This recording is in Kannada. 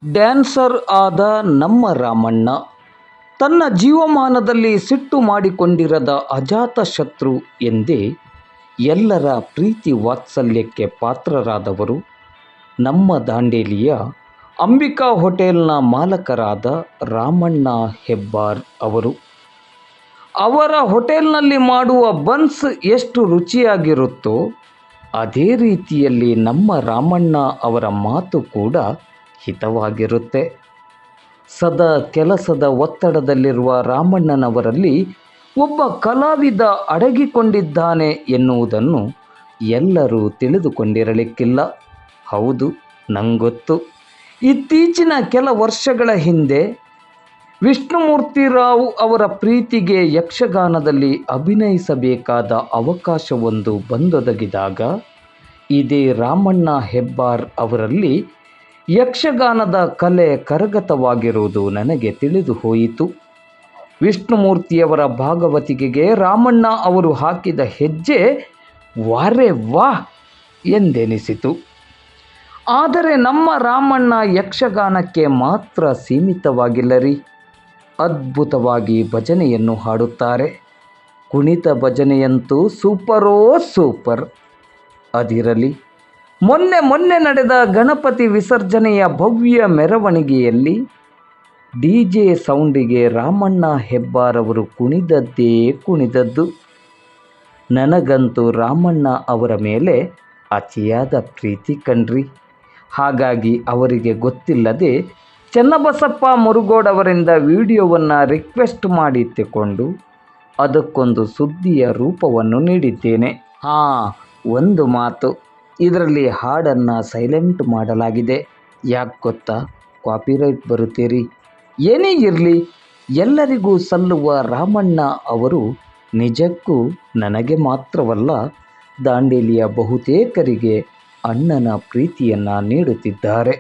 ಡ್ಯಾನ್ಸರ್ ಆದ ನಮ್ಮ ರಾಮಣ್ಣ ತನ್ನ ಜೀವಮಾನದಲ್ಲಿ ಸಿಟ್ಟು ಮಾಡಿಕೊಂಡಿರದ ಅಜಾತಶತ್ರು ಎಂದೇ ಎಲ್ಲರ ಪ್ರೀತಿ ವಾತ್ಸಲ್ಯಕ್ಕೆ ಪಾತ್ರರಾದವರು ನಮ್ಮ ದಾಂಡೇಲಿಯ ಅಂಬಿಕಾ ಹೋಟೆಲ್ನ ಮಾಲಕರಾದ ರಾಮಣ್ಣ ಹೆಬ್ಬಾರ್ ಅವರು. ಅವರ ಹೋಟೆಲ್ನಲ್ಲಿ ಮಾಡುವ ಬನ್ಸ್ ಎಷ್ಟು ರುಚಿಯಾಗಿರುತ್ತೋ ಅದೇ ರೀತಿಯಲ್ಲಿ ನಮ್ಮ ರಾಮಣ್ಣ ಅವರ ಮಾತು ಕೂಡ ಹಿತವಾಗಿರುತ್ತೆ. ಸದಾ ಕೆಲಸದ ಒತ್ತಡದಲ್ಲಿರುವ ರಾಮಣ್ಣನವರಲ್ಲಿ ಒಬ್ಬ ಕಲಾವಿದ ಅಡಗಿಕೊಂಡಿದ್ದಾನೆ ಎನ್ನುವುದನ್ನು ಎಲ್ಲರೂ ತಿಳಿದುಕೊಂಡಿರಲಿಕ್ಕಿಲ್ಲ. ಹೌದು, ನಂಗೊತ್ತು. ಇತ್ತೀಚಿನ ಕೆಲ ವರ್ಷಗಳ ಹಿಂದೆ ವಿಷ್ಣುಮೂರ್ತಿರಾವ್ ಅವರ ಪ್ರೀತಿಗೆ ಯಕ್ಷಗಾನದಲ್ಲಿ ಅಭಿನಯಿಸಬೇಕಾದ ಅವಕಾಶವೊಂದು ಬಂದೊದಗಿದಾಗ ಇದೇ ರಾಮಣ್ಣ ಹೆಬ್ಬಾರ್ ಅವರಲ್ಲಿ ಯಕ್ಷಗಾನದ ಕಲೆ ಕರಗತವಾಗಿರುವುದು ನನಗೆ ತಿಳಿದು ಹೋಯಿತು. ವಿಷ್ಣುಮೂರ್ತಿಯವರ ಭಾಗವತಿಕೆಗೆ ರಾಮಣ್ಣ ಅವರು ಹಾಕಿದ ಹೆಜ್ಜೆ ವಾರೆ ವಾಹ್ ಎಂದೆನಿಸಿತು. ಆದರೆ ನಮ್ಮ ರಾಮಣ್ಣ ಯಕ್ಷಗಾನಕ್ಕೆ ಮಾತ್ರ ಸೀಮಿತವಾಗಿಲ್ಲರಿ. ಅದ್ಭುತವಾಗಿ ಭಜನೆಯನ್ನು ಹಾಡುತ್ತಾರೆ. ಕುಣಿತ ಭಜನೆಯಂತೂ ಸೂಪರೋ ಸೂಪರ್. ಅದಿರಲಿ, ಮೊನ್ನೆ ನಡೆದ ಗಣಪತಿ ವಿಸರ್ಜನೆಯ ಭವ್ಯ ಮೆರವಣಿಗೆಯಲ್ಲಿ DJ ಸೌಂಡಿಗೆ ರಾಮಣ್ಣ ಹೆಬ್ಬಾರ್ ಅವರು ಕುಣಿದದ್ದೇ ಕುಣಿದದ್ದು. ನನಗಂತೂ ರಾಮಣ್ಣ ಅವರ ಮೇಲೆ ಅತಿಯಾದ ಪ್ರೀತಿ ಕಣ್ರಿ. ಹಾಗಾಗಿ ಅವರಿಗೆ ಗೊತ್ತಿಲ್ಲದೆ ಚನ್ನಬಸಪ್ಪ ಮುರುಗೋಡ್ ಅವರಿಂದ ವಿಡಿಯೋವನ್ನು ರಿಕ್ವೆಸ್ಟ್ ಮಾಡಿ ತಗೊಂಡು ಅದಕ್ಕೊಂದು ಸುದ್ದಿಯ ರೂಪವನ್ನು ನೀಡಿದ್ದೇನೆ. ಒಂದು ಮಾತು, ಇದರಲ್ಲಿ ಹಾಡನ್ನು ಸೈಲೆಂಟ್ ಮಾಡಲಾಗಿದೆ. ಯಾಕೆ ಗೊತ್ತಾ? ಕಾಪಿರೈಟ್ ಬರುತ್ತೀರಿ. ಏನೇ ಇರಲಿ, ಎಲ್ಲರಿಗೂ ಸಲ್ಲುವ ರಾಮಣ್ಣ ಅವರು ನಿಜಕ್ಕೂ ನನಗೆ ಮಾತ್ರವಲ್ಲ, ದಾಂಡೇಲಿಯ ಬಹುತೇಕರಿಗೆ ಅಣ್ಣನ ಪ್ರೀತಿಯನ್ನು ನೀಡುತ್ತಿದ್ದಾರೆ.